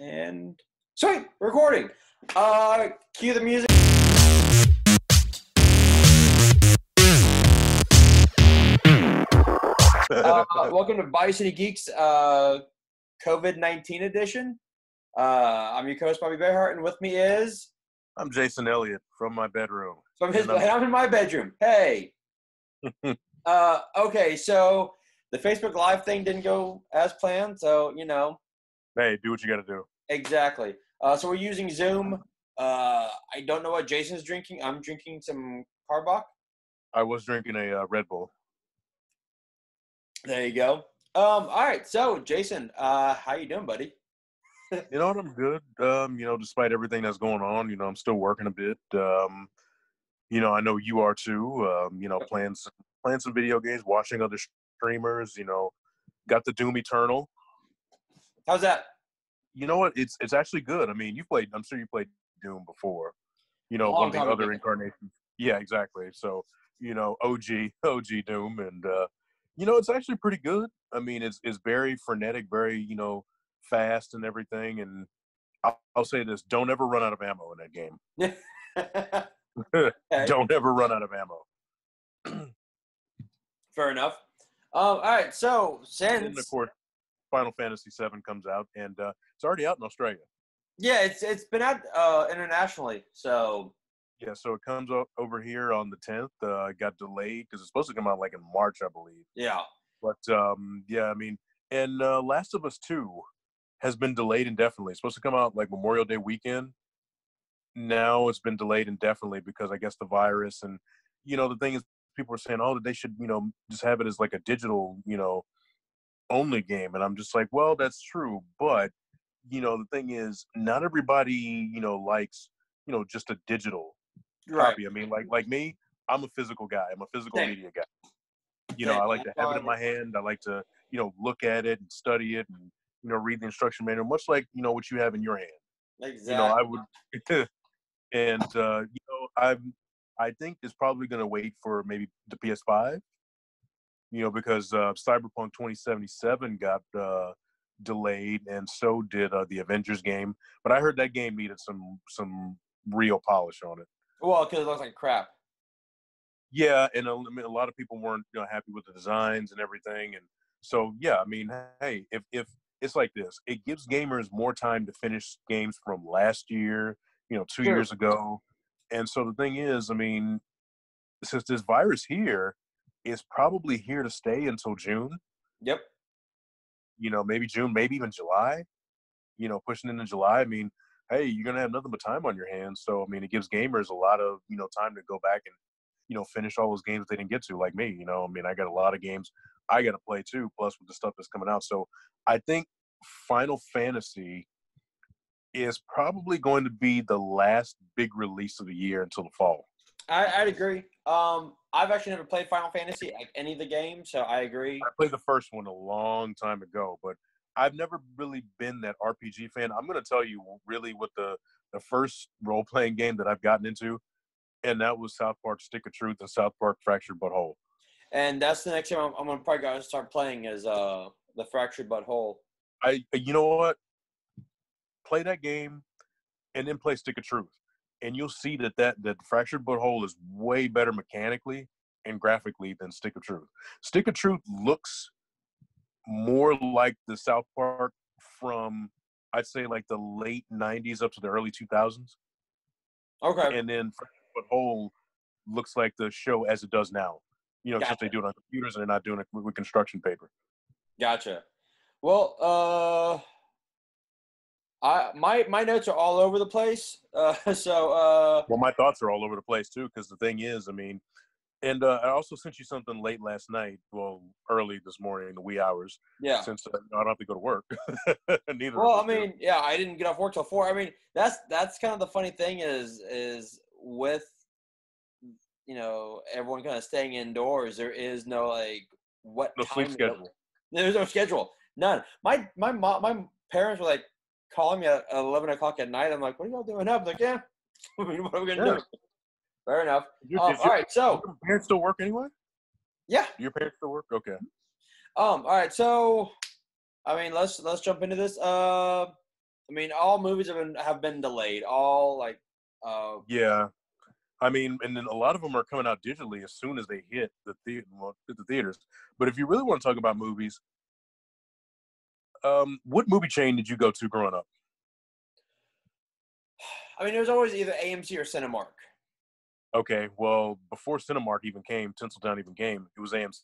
And sweet, recording. Cue the music. Welcome to Bayou Geeks, COVID-19 edition. I'm your co-host, Bobby Behart, and with me is... I'm Jason Elliott from my bedroom. I'm in my bedroom. Hey. Okay, so the Facebook Live thing didn't go as planned, so, you know. Hey, do what you got to do. Exactly. So we're using Zoom. I don't know what Jason's drinking. I'm drinking some Carbach. I was drinking a Red Bull. There you go. All right. So, Jason, how you doing, buddy? You know what? I'm good. Despite everything that's going on, I'm still working a bit. I know you are too. Playing some video games, watching other streamers. Got the Doom Eternal. How's that? You know what? It's actually good. I mean, I'm sure you played Doom before. One of the other incarnations. Yeah, exactly. So, OG Doom, and it's actually pretty good. I mean, it's very frenetic, very fast and everything. And I'll say this: don't ever run out of ammo in that game. Okay. Don't ever run out of ammo. Fair enough. All right. So and of course, Final Fantasy VII comes out, and it's already out in Australia. Yeah, it's been out internationally. So yeah, so it comes up over here on the 10th. It got delayed because it's supposed to come out like in March, I believe. Yeah. But I mean, and Last of Us 2 has been delayed indefinitely. It's supposed to come out like Memorial Day weekend. Now it's been delayed indefinitely because I guess the virus, and the thing is, people are saying, oh, that they should just have it as like a digital only game, and I'm just like, well, that's true, but the thing is, not everybody likes just a digital copy. I mean, like me, I'm a physical guy. I'm a physical media guy. I like to have it in my hand. I like to look at it and study it and read the instruction manual, much like what you have in your hand. Exactly. I would. And I think it's probably going to wait for maybe the PS5, because Cyberpunk 2077 got delayed, and so did the Avengers game. But I heard that game needed some real polish on it. Well, because it looks like crap. Yeah, and a lot of people weren't happy with the designs and everything, and so yeah, I mean, hey, if it's like this, it gives gamers more time to finish games from last year. 2 years ago. And so the thing is, I mean, since this virus here is probably here to stay until June. Yep. Maybe June, maybe even July, pushing into July. I mean, hey, you're going to have nothing but time on your hands. So, I mean, it gives gamers a lot of, time to go back and, finish all those games they didn't get to, like me. I mean, I got a lot of games I got to play too, plus with the stuff that's coming out. So I think Final Fantasy is probably going to be the last big release of the year until the fall. I'd agree. I've actually never played Final Fantasy, like any of the games, so I agree. I played the first one a long time ago, but I've never really been that RPG fan. I'm going to tell you really what the first role-playing game that I've gotten into, and that was South Park Stick of Truth and South Park Fractured But Whole. And that's the next game I'm going to probably start playing is the Fractured But Whole. You know what? Play that game and then play Stick of Truth, and you'll see that Fractured But Whole is way better mechanically and graphically than Stick of Truth. Stick of Truth looks more like the South Park from, I'd say, like the late 90s up to the early 2000s. Okay. And then Fractured But Whole looks like the show as it does now. Gotcha. Since they do it on computers and they're not doing it with construction paper. Gotcha. Well, my notes are all over the place. Well, my thoughts are all over the place too, because the thing is, I mean, and I also sent you something late last night. Well, early this morning, in the wee hours. Yeah. Since I don't have to go to work. Neither. Well, I mean, yeah, I didn't get off work till 4. I mean, that's kind of the funny thing is with everyone kind of staying indoors. There is no like what no time sleep schedule. There's no schedule. None. My parents were like calling me at 11 o'clock at night. I'm like, what are y'all doing up? Like, yeah. I mean, what are we gonna do? Fair enough. All right, so your parents still work anyway? Yeah. Your parents still work? Okay. All right, so I mean, let's jump into this. I mean, all movies have been delayed. All like, Yeah. I mean, and then a lot of them are coming out digitally as soon as they hit the theaters. But if you really want to talk about movies, what movie chain did you go to growing up? I mean, it was always either AMC or Cinemark. Okay, well, before Cinemark even came, Tinseltown even came, it was AMC.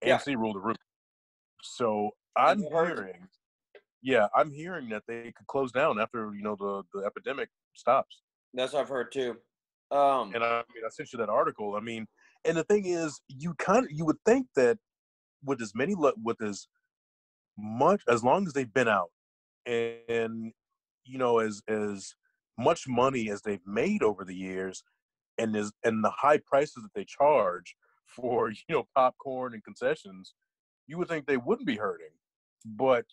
Yeah, AMC ruled the roost. So and I'm it hurt. hearing, yeah, I'm hearing that they could close down after the epidemic stops. That's what I've heard too. And I mean, I sent you that article. I mean, and the thing is, you would think that with as much as long as they've been out, and as much money as they've made over the years, and the high prices that they charge for popcorn and concessions, you would think they wouldn't be hurting. But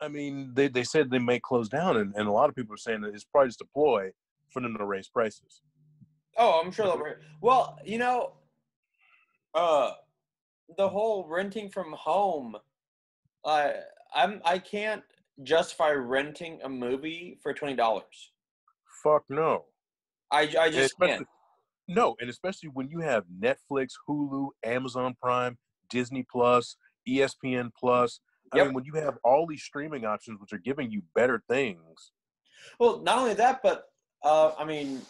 I mean, they said they may close down, and a lot of people are saying that it's probably just a ploy for them to raise prices. Oh, I'm sure they'll. Well, uh, the whole renting from home. Uh, I can't justify renting a movie for $20. Fuck no. I And just can't. especially no, and especially when you have Netflix, Hulu, Amazon Prime, Disney Plus, ESPN Plus. I mean, Yep. when you have all these streaming options which are giving you better things. Well, not only that, but I mean,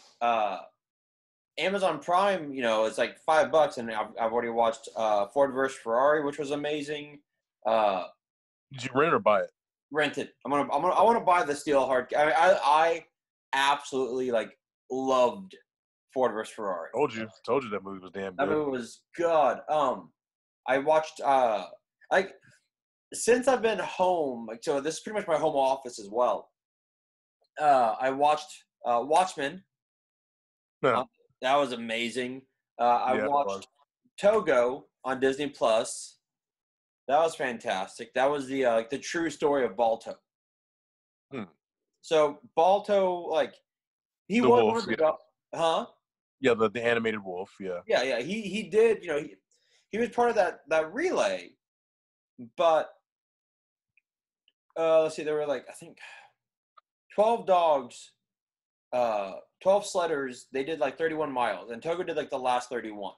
Amazon Prime, it's like $5, and I've already watched Ford versus Ferrari, which was amazing. Uh, Did you rent or buy it? Rented. I want to buy the steel hard. I mean, I absolutely like loved Ford versus Ferrari. Told you that movie was damn That good. movie was good. I watched like since I've been home, like so this is pretty much my home office as well. I watched Watchmen. Yeah, That was amazing. I yeah, it was. watched Togo on Disney Plus. That was fantastic. That was the like the true story of Balto. Hmm. So Balto, like he The was one of Wolf, the yeah, huh? yeah, the animated Wolf, yeah. Yeah, yeah. He did. He was part of that relay. But let's see, there were like I think 12 dogs, 12 sledders. They did like 31 miles, and Togo did like the last 31.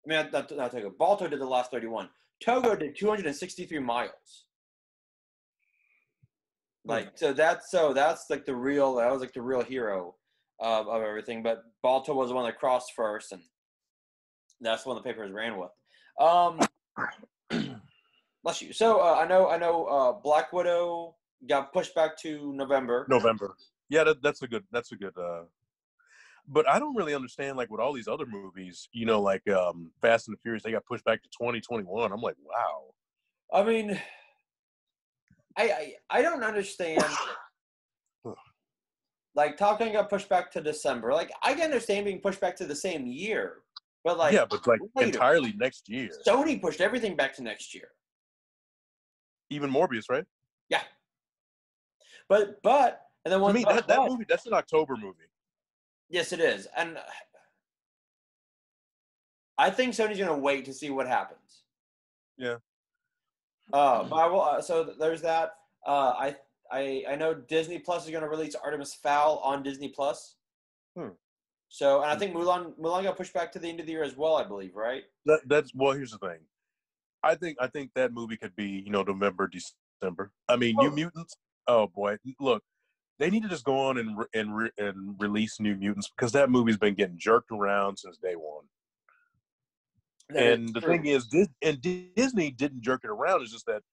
I mean, not Togo. Balto did the last 31. Togo did 263 miles. Hmm. Like that's like the real. That was like the real hero of everything. But Balto was the one that crossed first, and that's the one the papers ran with. Bless you. So I know. Black Widow got pushed back to November. November. Yeah, that's a good. That's a good. But I don't really understand, like with all these other movies, like Fast and the Furious, they got pushed back to 2021. I'm like, wow. I mean, I don't understand. Like Top Gun got pushed back to December. Like I can understand being pushed back to the same year, but like Yeah, but like later, entirely next year. Sony pushed everything back to next year. Even Morbius, right? Yeah, but and then To one me, that movie, that's an October movie. yes, it is, and I think Sony's gonna wait to see what happens. Yeah. But I will. So there's that. I know Disney Plus is gonna release Artemis Fowl on Disney Plus. Hmm. So and I think Mulan got pushed back to the end of the year as well. I believe, right? That's well. Here's the thing. I think that movie could be November, December. I mean, New Oh, Mutants. Oh boy, look, they need to just go on and release New Mutants because that movie's been getting jerked around since day one. that is And the true. thing is, Disney didn't jerk it around. It's just that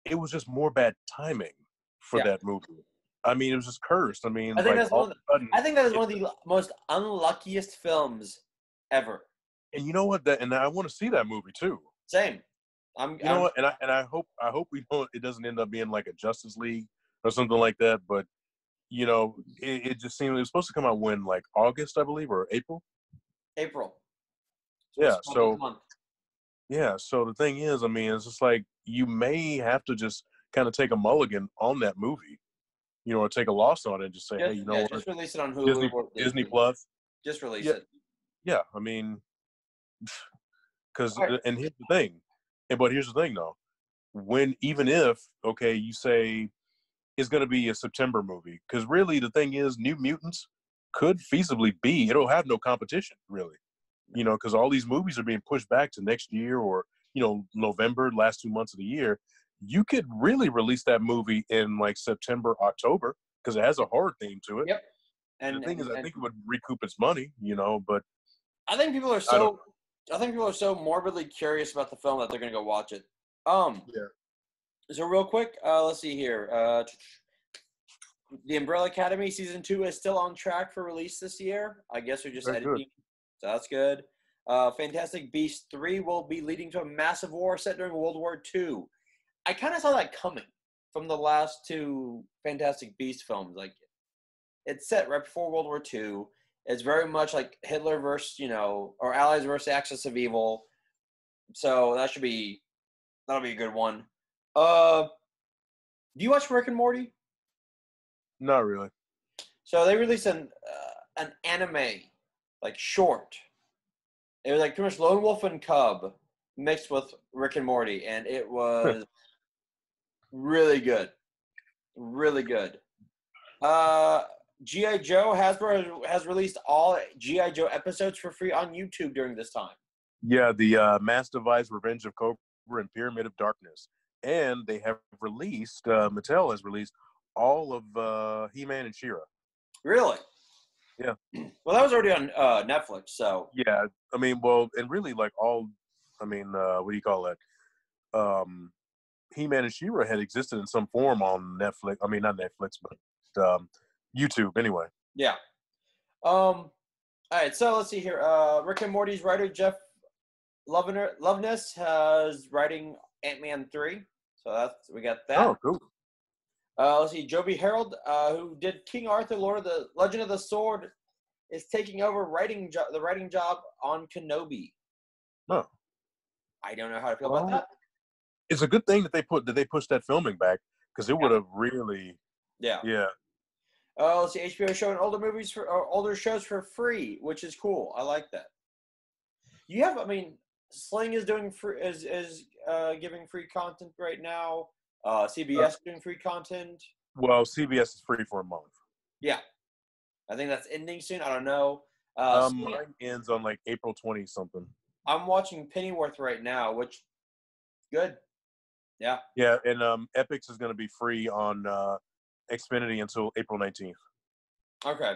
it was just more bad timing for Yeah. that movie. I mean, it was just cursed. I mean, I think like that's all one. of a sudden, I think that is it, one of the most unluckiest films ever. and you know what? And I want to see that movie too. Same. You know I'm what? And I hope it doesn't end up being like a Justice League or something like that. But it just seemed it was supposed to come out when, like August, I believe, or April. April. Yeah. Supposed to come out this So month. yeah. So the thing is, I mean, it's just like you may have to just kind of take a mulligan on that movie, or take a loss on it and just say, hey, Just you know yeah, what, just release it on Hulu Disney or Disney Disney. Plus. Just release Yeah. it. Yeah. I mean, because All right. and here's the thing, but here's the thing though, even if okay, you say is going to be a September movie. Because really, the thing is, New Mutants could feasibly be. It'll have no competition, really. Because all these movies are being pushed back to next year or, November, last 2 months of the year. You could really release that movie in like September, October, because it has a horror theme to it. Yep. And the thing is, I think it would recoup its money, but I think people are so morbidly curious about the film that they're gonna go watch it. Yeah. So real quick, let's see here. The Umbrella Academy season 2 is still on track for release this year. I guess they're just editing, so that's good. Fantastic Beasts 3 will be leading to a massive war set during World War II. I kind of saw that coming from the last 2 Fantastic Beasts films. Like, it's set right before World War II. It's very much like Hitler versus, or Allies versus Axis of Evil. So that'll be a good one. Do you watch Rick and Morty? Not really. So they released an anime, like short. It was like pretty much Lone Wolf and Cub mixed with Rick and Morty, and it was really good. Really good. G.I. Joe, Hasbro has released all G.I. Joe episodes for free on YouTube during this time. Yeah, the Mass Device, Revenge of Cobra, and Pyramid of Darkness. And they have released, Mattel has released all of He-Man and She-Ra. Really? Yeah. Well, that was already on Netflix, so. Yeah, I mean, and really like what do you call that? He-Man and She-Ra had existed in some form on Netflix. I mean, not Netflix, but YouTube anyway. Yeah. All right, so let's see here. Rick and Morty's writer Jeff Loveness has writing Ant-Man 3. So we got that. Oh, cool. Let's see. Joby Harold, who did King Arthur, Lord of the Legend of the Sword, is taking over the writing job on Kenobi. Oh. I don't know how to feel about that. It's a good thing that they pushed that filming back, because it would have really. Yeah. Yeah. Let's see. HBO showing older shows for free, which is cool. I like that. Sling is doing free is giving free content right now. CBS is doing free content. Well, CBS is free for a month. Yeah, I think that's ending soon. I don't know. Mine ends on like April 20 something. I'm watching Pennyworth right now, which good. Yeah. Yeah, and Epix is going to be free on Xfinity until April 19th. Okay.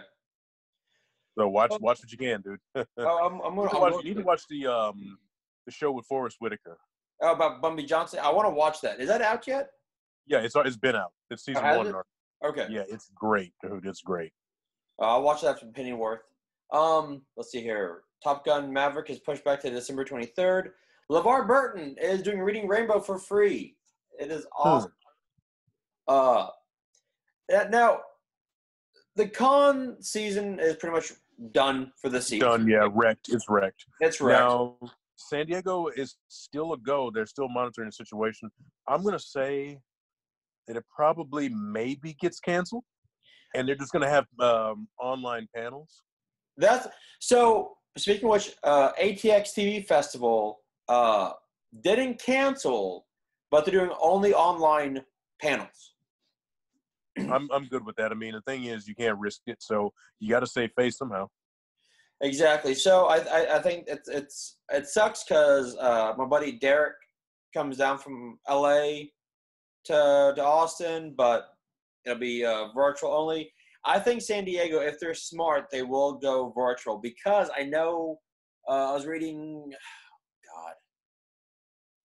So watch what you can, dude. You need to watch the show with Forrest Whitaker. Oh, about Bumby Johnson. I want to watch that. Is that out yet? Yeah, it's been out. It's season 1. Okay. Yeah, it's great, dude. It's great. I'll watch that from Pennyworth. Let's see here. Top Gun Maverick is pushed back to December 23rd. LeVar Burton is doing Reading Rainbow for free. It is awesome. Now, the con season is pretty much done for the season. Done, yeah. Wrecked. It's wrecked. It's wrecked. Now, San Diego is still a go. They're still monitoring the situation. I'm going to say that it probably maybe gets canceled, and they're just going to have online panels. So, speaking of which, ATX TV Festival didn't cancel, but they're doing only online panels. I'm good with that. I mean, the thing is, you can't risk it, so you got to save face somehow. Exactly. So I think it sucks because my buddy Derek comes down from LA to Austin, but it'll be virtual only. I think San Diego, if they're smart, they will go virtual, because I know I was reading,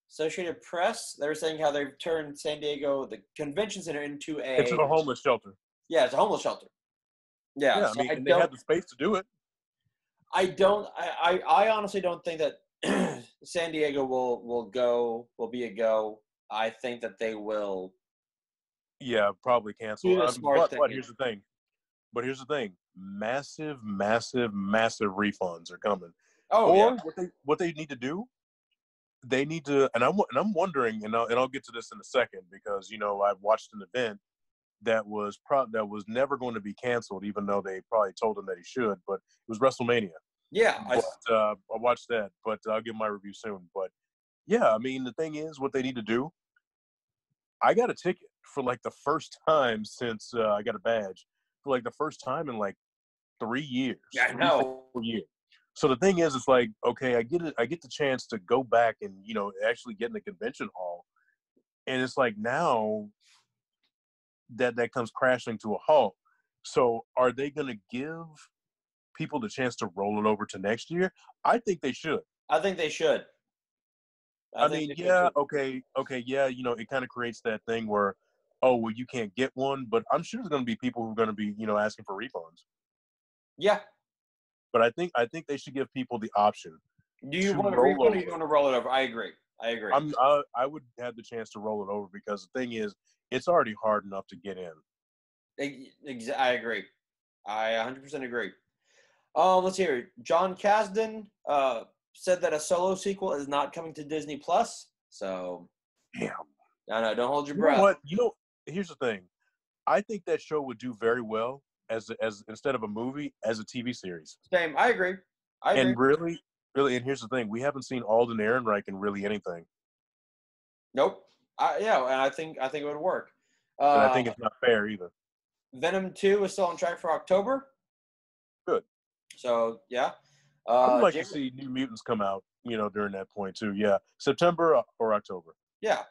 Associated Press. They were saying how they've turned San Diego, the convention center, into a homeless shelter. Yeah, it's a homeless shelter. Yeah, so I mean, they have the space to do it. I honestly don't think that San Diego will be a go. I think that they will. Yeah, probably cancel. But here's the thing. Massive, massive, massive refunds are coming. What they need to do, they need to, and I'm wondering, and I'll get to this in a second, because I've watched an event that was never going to be canceled, even though they probably told him that he should, but it was WrestleMania. Yeah, I watched that, but I'll give my review soon. But yeah, I mean, the thing is, what they need to do, I got a ticket. for like the first time since I got a badge, for like the first time in like 3 years, Yeah, I 4 know. years. So the thing is, it's like, okay, I get the chance to go back and, you know, actually get in the convention hall. And it's like now that comes crashing to a halt. So are they going to give people the chance to roll it over to next year? I think they should. I think they should. I I think mean, they should yeah, too. okay, yeah, you know, it kind of creates that thing where, oh, well, you can't get one, but I'm sure there's going to be people who are going to be, you know, asking for refunds. Yeah. But I think they should give people the option Do you to want a roll refund or do you over. want to roll it over? I agree. I agree. I would have the chance to roll it over because the thing is, it's already hard enough to get in. I agree. I 100% agree. Let's hear. John Kasdan said that a Solo sequel is not coming to Disney Plus. So, Damn. no, don't hold your You know breath. what? You know, here's the thing. I think that show would do very well as instead of a movie, as a TV series. Same. I agree. I agree. And really, really, and here's the thing: we haven't seen Alden Ehrenreich in really anything, Nope. Yeah, and I think it would work. and I think it's not fair either. Venom 2 is still on track for October. Good. So yeah. I would like to Jamie, see New Mutants come out, you know, during that point too. Yeah, September or October. yeah.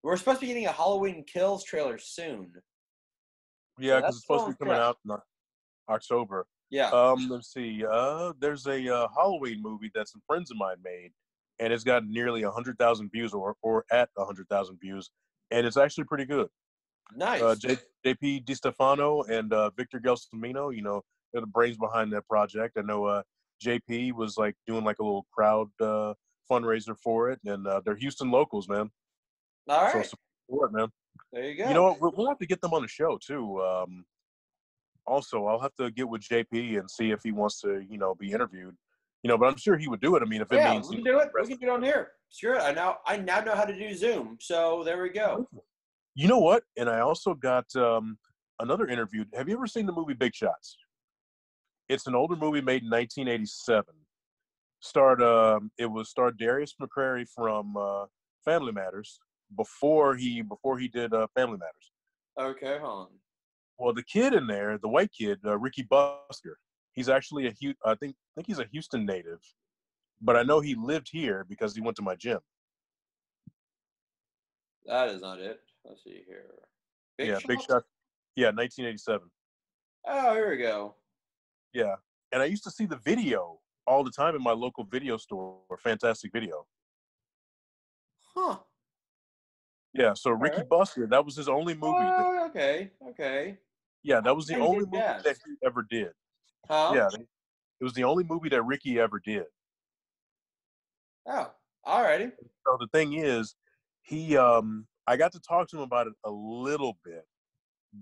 We're supposed to be getting a Halloween Kills trailer soon. Yeah, So because that's it's still supposed to on be coming track. out in October. Yeah. Let's see. There's a Halloween movie that some friends of mine made, and it's got nearly 100,000 views, or at 100,000 views, and it's actually pretty good. Nice. JP DiStefano and Victor Gelsomino, you know, they're the brains behind that project. I know JP was like doing like a little crowd fundraiser for it, and they're Houston locals, man. All So right. support, man. There you You know go. what? We'll have to get them on the show too. Also, I'll have to get with JP and see if he wants to, you know, be interviewed. You know, but I'm sure he would do it. I mean, if it Yeah, means, we you can know, do it. We can do it on here. Sure. I now know how to do Zoom. So there we go. you know what? And I also got another interview. Have you ever seen the movie Big Shots? It's an older movie made in 1987. Starred Darius McCrary from Family Matters before he did Family Matters. Okay, hold on. Well, the kid in there, the white kid, Ricky Busker, he's actually I think he's a Houston native, but I know he lived here because he went to my gym. That is not it. Let's see here. Big Yeah, Big Shot? Shot. Yeah, 1987. Oh, here we go. Yeah, and I used to see the video all the time in my local video store, Fantastic Video. Huh. Yeah, so All Ricky right. Busker, that was his only movie. Oh, okay. Okay. Yeah, I that was the think he only did movie that jazz. he ever did. Huh? Yeah, it was the only movie that Ricky ever did. Oh, alrighty. So the thing is, I got to talk to him about it a little bit,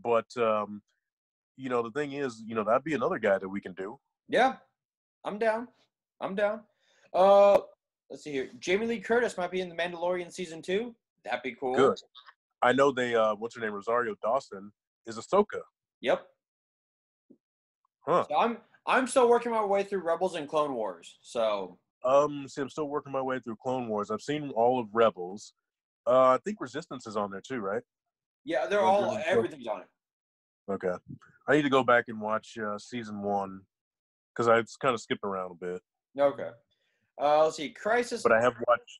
but you know, the thing is, you know, that'd be another guy that we can do. Yeah, I'm down. I'm down. Uh, let's see here. Jamie Lee Curtis might be in The Mandalorian season 2. That'd be cool. Good. I know they what's her name, Rosario Dawson is Ahsoka. Yep. Huh. So I'm still working my way through Rebels and Clone Wars. So See, I'm still working my way through Clone Wars. I've seen all of Rebels. I think Resistance is on there too, right? yeah, everything's on it. Okay. I need to go back and watch season 1 because I kind of skipped around a bit. Okay. Let's see. Crisis. But I have watched.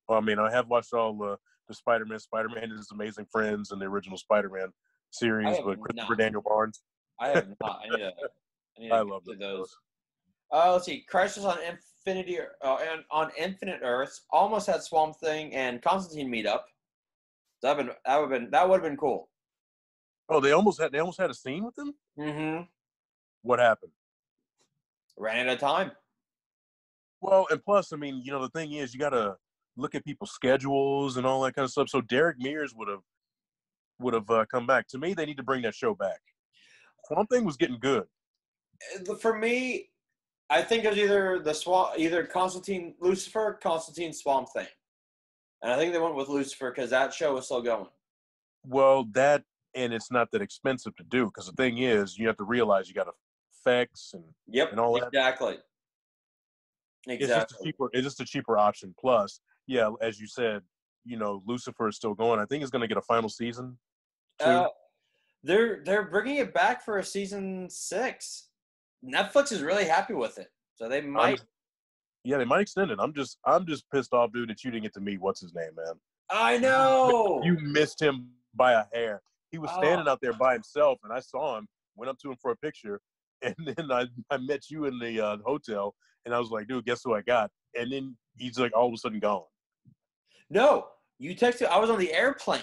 Well, I mean, I have watched all the Spider-Man and His Amazing Friends, and the original Spider-Man I series have with Christopher not. Daniel Barnes. I have not. I need to I get love to those those. shows. Let's see. Crisis on Infinity and on Infinite Earths almost had Swamp Thing and Constantine meet up. That would have been cool. Oh, they almost had a scene with them. Mm-hmm. What happened? Ran out of time. Well, and plus, I mean, you know, the thing is, you got to look at people's schedules and all that kind of stuff. So Derek Mears would have come back. To me, they need to bring that show back. Swamp Thing was getting good. For me, I think it was either Constantine Swamp Thing, and I think they went with Lucifer because that show was still going. Well, that and it's not that expensive to do because the thing is, you have to realize you got effects Yep, and all that. exactly. It's just a cheaper option. Plus, yeah, as you said, Lucifer is still going. I think it's going to get a final season too. Uh, they're bringing it back for a season 6. Netflix is really happy with it, so they might. Yeah, they might extend it. I'm just pissed off, dude, that you didn't get to meet what's his name, man. I know. You missed him by a hair. He was Oh. standing out there by himself, and I saw him. Went up to him for a picture, and then I met you in the hotel, and I was like, dude, guess who I got? And then he's like all of a sudden gone. No, you texted. I was on the airplane.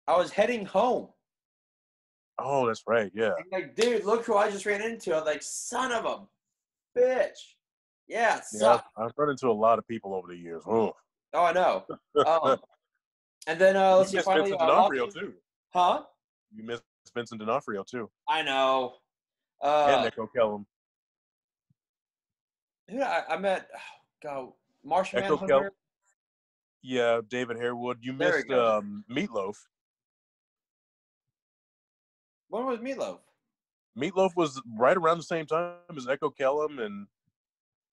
I was heading home. Oh, that's right. Yeah. And like, dude, look who I just ran into. I was like, son of a bitch. Yeah, it sucked. I've run into a lot of people over the years. Oh, Oh, I know. And then let's see. You missed Finally, Vincent D'Onofrio too. Huh? You missed Vincent D'Onofrio too. I know. And Echo Kellum. Who I met? Oh, God, Martian Echo Manhunter. Kellum. Yeah, David Harewood. You missed Meatloaf. When was Meatloaf? Meatloaf was right around the same time as Echo Kellum and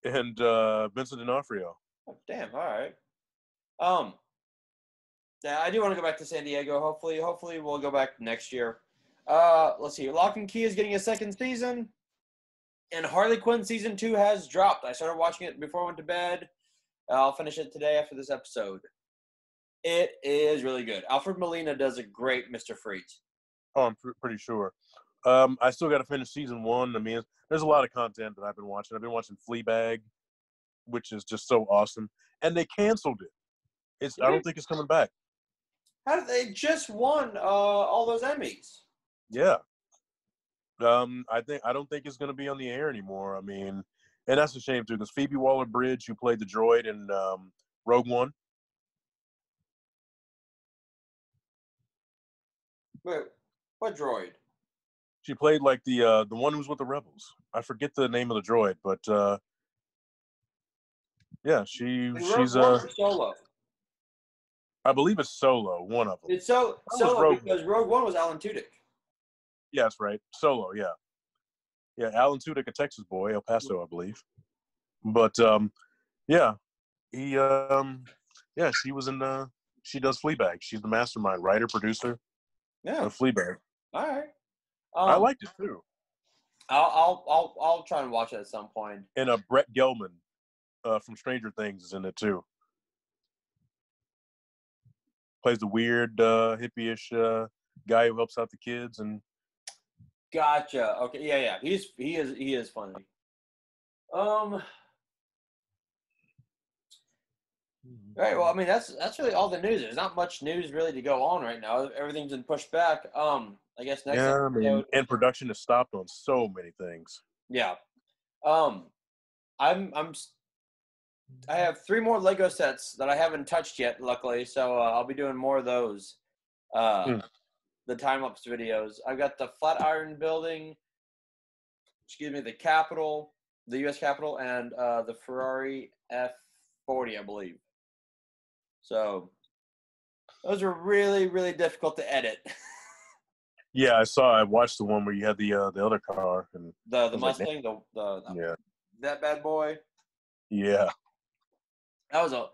Vincent D'Onofrio. Oh, damn. All right. Yeah, I do want to go back to San Diego. Hopefully we'll go back next year. Let's see. Lock and Key is getting a second season, and Harley Quinn season 2 has dropped. I started watching it before I went to bed. I'll finish it today after this episode. It is really good. Alfred Molina does a great Mr. Freeze. Oh, I'm pretty sure. I still got to finish season 1. I mean, there's a lot of content that I've been watching. I've been watching Fleabag, which is just so awesome, and they canceled it. I don't think it's coming back. How did they just won all those Emmys? Yeah. I don't think it's going to be on the air anymore. I mean, and that's a shame too, because Phoebe Waller-Bridge, who played the droid in Rogue One. Wait, what droid? She played like the one who's with the rebels. I forget the name of the droid, but yeah, she's Solo. I believe it's Solo, one of them. It's Solo because Rogue One was Alan Tudyk. Yeah, that's right. Solo, yeah. Yeah, Alan Tudyk, a Texas boy, El Paso, I believe. But yeah, he she was in she does Fleabag. She's the mastermind, writer, producer of Fleabag. All right. I liked it too. I'll try and watch it at some point. And Brett Gelman from Stranger Things is in it too. Plays the weird hippie-ish guy who helps out the kids and. Gotcha. Okay. Yeah. He is funny. All right. Well, I mean that's really all the news. There's not much news really to go on right now. Everything's been pushed back. I guess next episode. I mean, and production has stopped on so many things. Yeah. I have 3 more Lego sets that I haven't touched yet, luckily. So I'll be doing more of those. The time-lapse videos. I've got the Flatiron Building, the Capitol, the U.S. Capitol, and the Ferrari F40, I believe. So those are really, really difficult to edit. Yeah, I watched the one where you had the other car and the Mustang, yeah, that bad boy. Yeah, that was a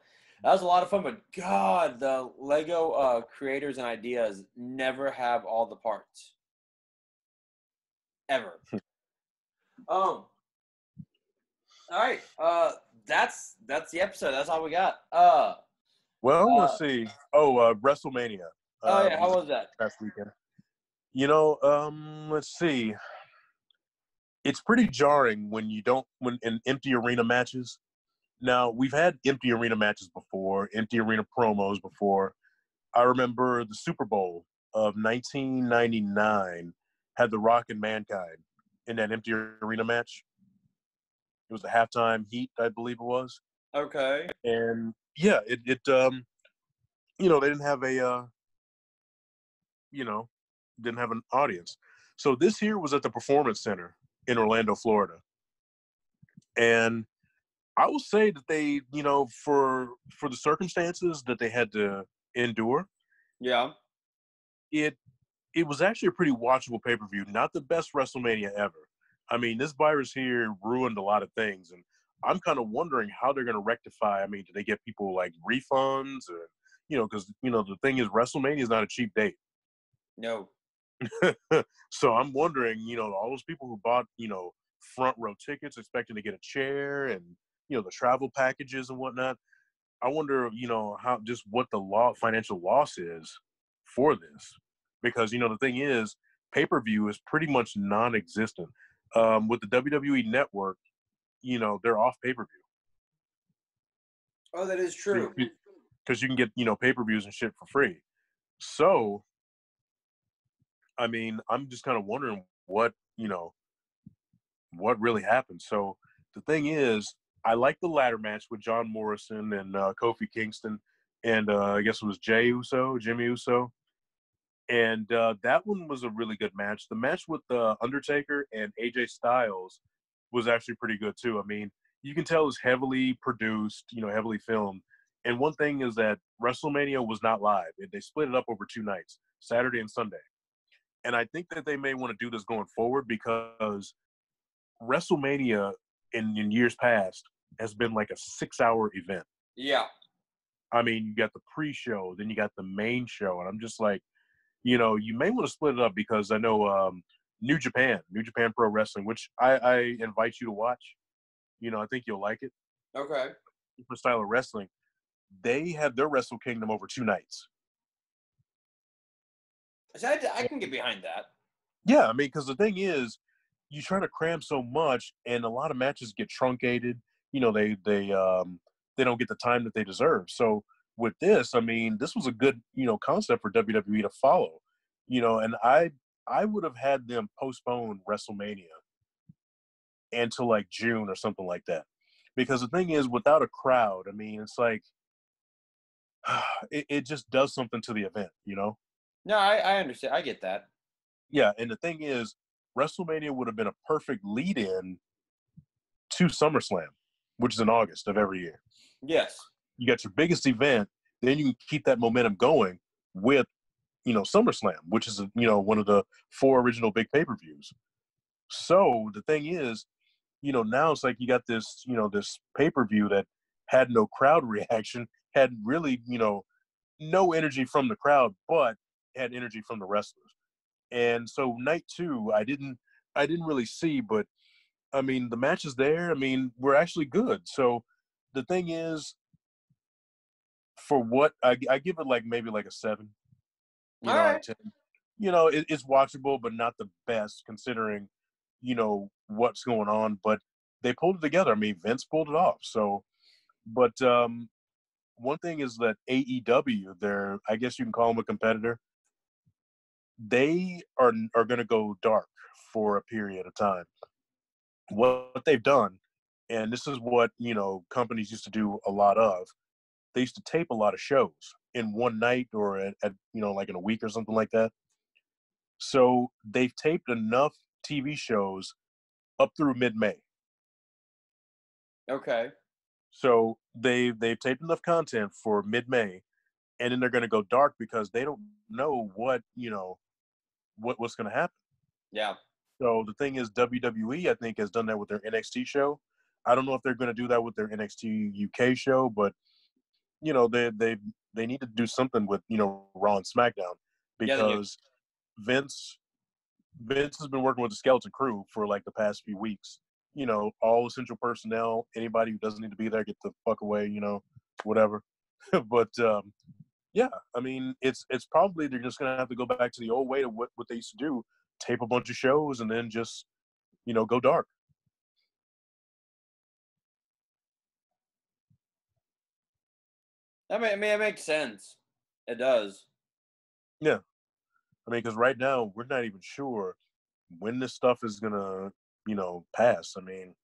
lot of fun. But God, the Lego creators and ideas never have all the parts ever. All right, that's the episode. That's all we got. Well, let's see. WrestleMania. Yeah, how was that? Past weekend. Let's see. It's pretty jarring when in empty arena matches. Now, we've had empty arena matches before, empty arena promos before. I remember the Super Bowl of 1999 had The Rock and Mankind in that empty arena match. It was the halftime heat, I believe it was. Okay. And yeah, it they didn't have didn't have an audience. So this here was at the Performance Center in Orlando, Florida. And I will say that they, for the circumstances that they had to endure. Yeah. It was actually a pretty watchable pay-per-view. Not the best WrestleMania ever. I mean, this virus here ruined a lot of things, and I'm kind of wondering how they're going to rectify. I mean, do they get people like refunds, or because the thing is, WrestleMania is not a cheap date. No. So I'm wondering, all those people who bought, front row tickets expecting to get a chair and, the travel packages and whatnot. I wonder, how just what the financial loss is for this, because the thing is, pay-per-view is pretty much non-existent. With the WWE Network, they're off pay-per-view. Oh, that is true. Because you can get pay-per-views and shit for free. So, I mean, I'm just kind of wondering what really happened. So the thing is, I like the ladder match with John Morrison and Kofi Kingston, and I guess it was Jimmy Uso, and that one was a really good match. The match with Undertaker and AJ Styles was actually pretty good too. I mean, you can tell it's heavily produced, heavily filmed. And one thing is that WrestleMania was not live. They split it up over 2 nights, Saturday and Sunday. And I think that they may want to do this going forward, because WrestleMania in years past has been like a 6-hour event. Yeah. I mean, you got the pre-show, then you got the main show, and I'm just like, you may want to split it up, because I know New Japan Pro Wrestling, which I invite you to watch. I think you'll like it. Okay. Different style of wrestling. They have their Wrestle Kingdom over 2 nights. So I can get behind that. Yeah, I mean, because the thing is, you try to cram so much, and a lot of matches get truncated. They don't get the time that they deserve. So with this, I mean, this was a good concept for WWE to follow. And I would have had them postpone WrestleMania until like June or something like that, because the thing is, without a crowd, I mean, it's like it just does something to the event. No, I understand. I get that. Yeah, and the thing is, WrestleMania would have been a perfect lead-in to SummerSlam, which is in August of every year. Yes. You got your biggest event, then you can keep that momentum going with, SummerSlam, which is, one of the 4 original big pay-per-views. So the thing is, now it's like you got this, this pay-per-view that had no crowd reaction, had really, no energy from the crowd, but had energy from the wrestlers. And so night 2, I didn't really see, but I mean, the matches there, I mean, were actually good. So the thing is, for what I give it, like maybe like a 7, All out of right. 10. It's watchable, but not the best considering, what's going on. But they pulled it together. I mean, Vince pulled it off. So, but one thing is that AEW, I guess you can call them a competitor. They are going to go dark for a period of time. What they've done, and this is what companies used to do a lot of. They used to tape a lot of shows in one night, or at like in a week or something like that. So they've taped enough TV shows up through mid-May. Okay. So they've taped enough content for mid-May, and then they're going to go dark because they don't know what's going to happen. Yeah. So the thing is, WWE, I think, has done that with their NXT show. I don't know if they're going to do that with their NXT UK show, but they need to do something with Raw and SmackDown, because Vince has been working with the skeleton crew for like the past few weeks. All essential personnel, anybody who doesn't need to be there, get the fuck away. Whatever. But yeah, I mean, it's probably they're just gonna have to go back to the old way to what they used to do: tape a bunch of shows and then just go dark. I mean, it makes sense. It does. Yeah, I mean, because right now we're not even sure when this stuff is gonna pass. I mean,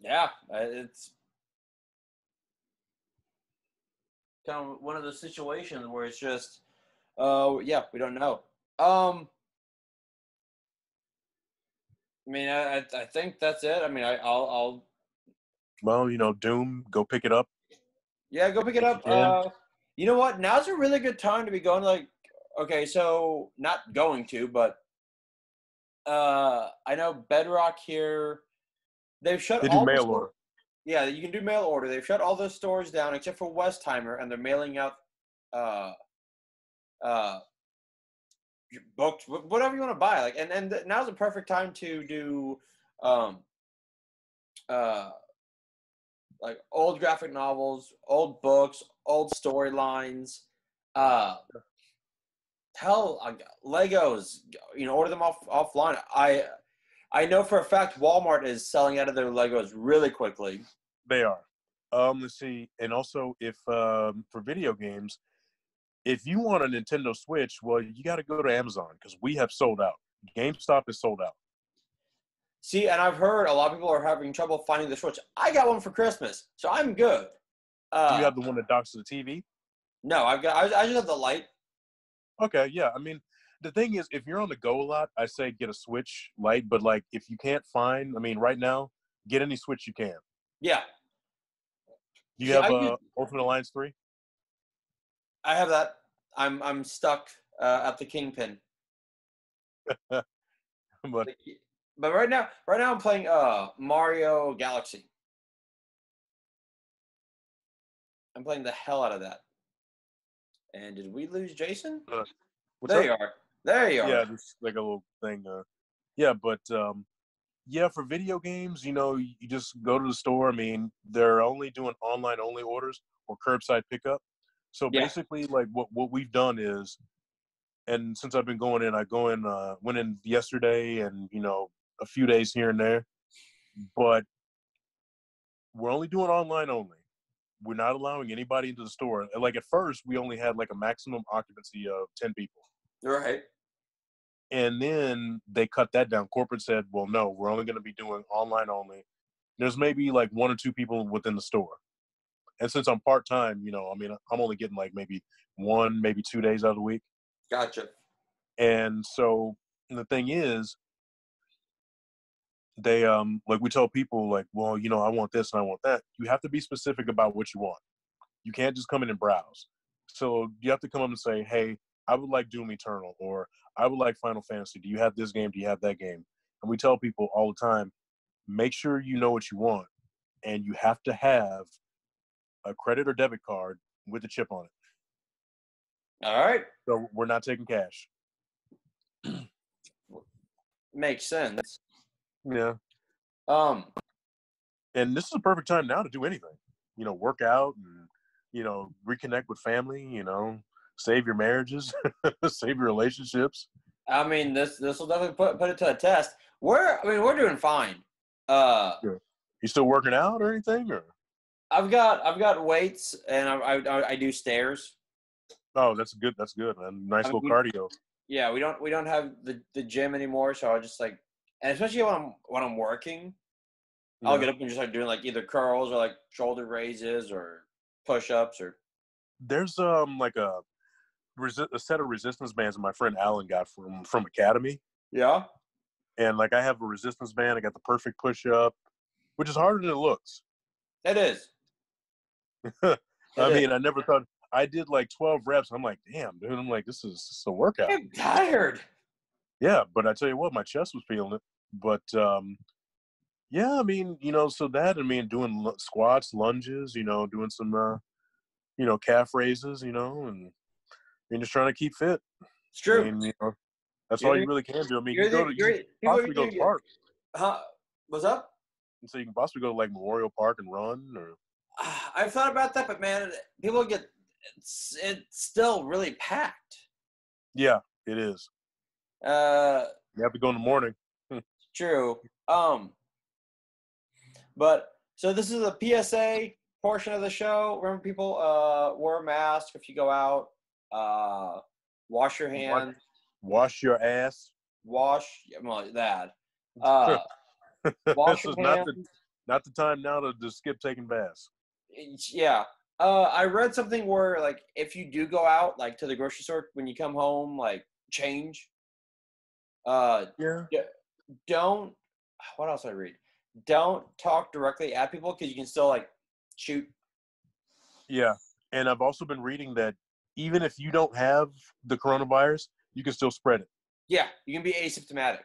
Yeah, it's kind of one of those situations where it's just, yeah, we don't know. I mean, I think that's it. I mean, I'll well, Doom, go pick it up. Yeah, go pick it If up. you can. You know what? Now's a really good time to be going. Like, okay, so not going to, but I know Bedrock here. they've shut They do all the mail stores. order. Yeah, you can do mail order. They've shut all those stores down except for Westheimer, and they're mailing out uh, uh, books, whatever you want to buy. Like, and now's the perfect time to do um, uh, like old graphic novels, old books, old storylines. Uh, Legos, order them offline. I know for a fact Walmart is selling out of their Legos really quickly. They are. Let's see. And also, if for video games, if you want a Nintendo Switch, well, you got to go to Amazon because we have sold out. GameStop is sold out. See, and I've heard a lot of people are having trouble finding the Switch. I got one for Christmas, so I'm good. Do you have the one that docks to the TV? No, I just have the light. Okay, yeah. I mean, the thing is, if you're on the go a lot, I say get a Switch Lite. But like, if you can't find, I mean, right now, get any Switch you can. Yeah. Do you See, have Ultimate Alliance 3? I have that. I'm stuck at the Kingpin. But But right now I'm playing Mario Galaxy. I'm playing the hell out of that. And did we lose Jason? There you are. There you are. Yeah, just like a little thing. Yeah, but yeah, for video games, you just go to the store. I mean, they're only doing online only orders or curbside pickup. So Yeah. basically, like what we've done is, and since I've been going in, went in yesterday, and a few days here and there, but we're only doing online only. We're not allowing anybody into the store. Like at first, we only had like a maximum occupancy of 10 people. Right. And then they cut that down. Corporate said, well, no, we're only going to be doing online only. There's maybe like 1 or 2 people within the store. And since I'm part-time, I mean, I'm only getting like maybe 1, maybe 2 days out of the week. Gotcha. And so the thing is, they like we tell people like, well, I want this and I want that. You have to be specific about what you want. You can't just come in and browse. So you have to come up and say, hey, I would like Doom Eternal, or I would like Final Fantasy. Do you have this game? Do you have that game? And we tell people all the time, make sure you know what you want, and you have to have a credit or debit card with a chip on it. All right. So we're not taking cash. Makes sense. Yeah. And this is a perfect time now to do anything. Work out and, reconnect with family, save your marriages, save your relationships. I mean, this will definitely put it to a test. We're doing fine. Yeah. You still working out or anything, or? I've got weights and I do stairs. Oh, that's good. That's good, man. Nice little cardio. Yeah, we don't have the gym anymore, so I just like, and especially when I'm working, I'll get up and just like doing like either curls or like shoulder raises or push-ups or. There's like a set of resistance bands that my friend Alan got from Academy. Yeah. And like I have a resistance band. I got the perfect push-up, which is harder than it looks. It is. I mean, I never thought. I did like 12 reps. I'm like, damn, dude. I'm like, this is a workout. I'm tired. Yeah, but I tell you what, my chest was feeling it. But yeah, I mean, so that, I mean, doing squats, lunges, doing some, calf raises, and just trying to keep fit. It's true. I mean, that's all you really can do. I mean, you possibly go to the park. Huh? What's up? And so you can possibly go to like Memorial Park and run, or. I've thought about that, but man, people it's still really packed. Yeah, it is. You have to go in the morning. True. But so this is a PSA portion of the show. Remember, people wear a mask if you go out. Wash your hands. Wash your ass. Well, that. Wash your hands. Not the time now to skip taking baths. Yeah. I read something where like if you do go out like to the grocery store when you come home, like change. Yeah. Don't. What else did I read? Don't talk directly at people because you can still like shoot. Yeah, and I've also been reading that even if you don't have the coronavirus, you can still spread it. Yeah, you can be asymptomatic.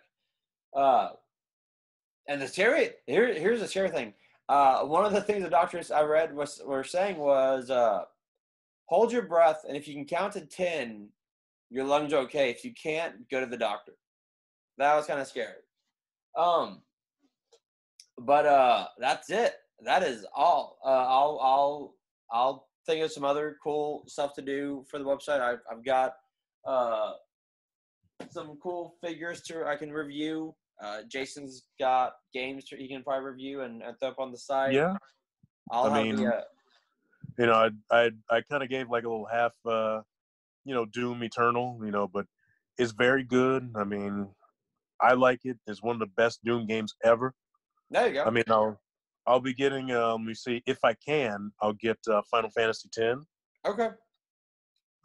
And here's the scary thing. One of the things the doctors I read were saying was hold your breath, and if you can count to 10, your lungs are okay. If you can't, go to the doctor. That was kind of scary. But that's it. That is all. I'll think of some other cool stuff to do for the website. I've got some cool figures I can review. Jason's got games he can probably review and throw up on the site. Yeah. I'll have the. You know, I kind of gave like a little half, Doom Eternal, but it's very good. I mean, I like it. It's one of the best Doom games ever. There you go. I mean, I'll be getting. Let me see if I can. I'll get Final Fantasy X. Okay.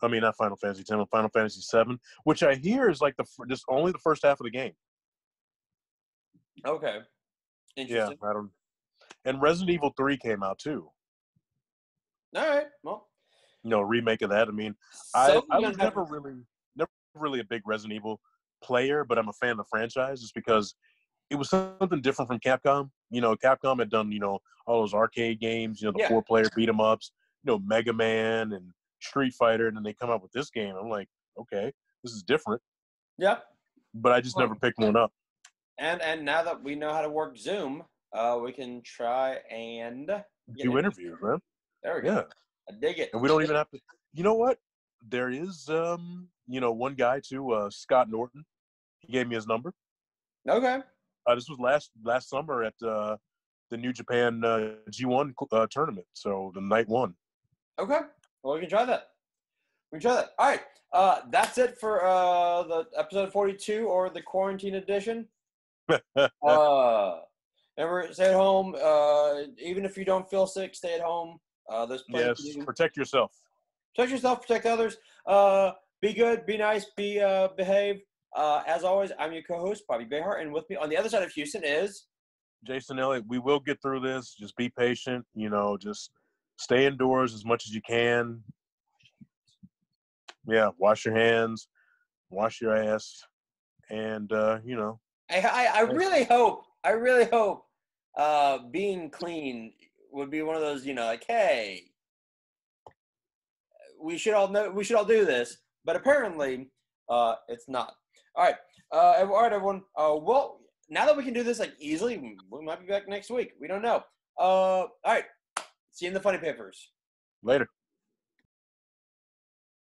I mean, not Final Fantasy X, but Final Fantasy VII, which I hear is like just only the first half of the game. Okay. Interesting. Yeah, I don't. And Resident Evil 3 came out too. All right. Well. Remake of that. I mean, I was never really a big Resident Evil player, but I'm a fan of the franchise just because it was something different from Capcom. Capcom had done, all those arcade games, the 4-player beat 'em ups, Mega Man and Street Fighter, and then they come up with this game. I'm like, okay, this is different. Yeah. But I just never picked one up. And now that we know how to work Zoom, we can try and do interviews, man. There we go. Yeah. I dig it. And we don't even have to. You know what? There is, one guy too, Scott Norton. He gave me his number. Okay. This was last summer at the New Japan G1 tournament, so the night one. Okay. Well, we can try that. All right. That's it for the episode 42 or the quarantine edition. Remember, stay at home. Even if you don't feel sick, stay at home. There's plenty to do. Protect yourself. Protect yourself. Protect others. Be good. Be nice. Behave. As always, I'm your co-host, Bobby Behar, and with me on the other side of Houston is Jason Elliott. We will get through this. Just be patient. Just stay indoors as much as you can. Yeah, wash your hands, wash your ass, and I really hope being clean would be one of those, like, hey, we should all do this, but apparently it's not. All right, everyone. Well, now that we can do this like easily, we might be back next week. We don't know. All right, see you in the funny papers. Later.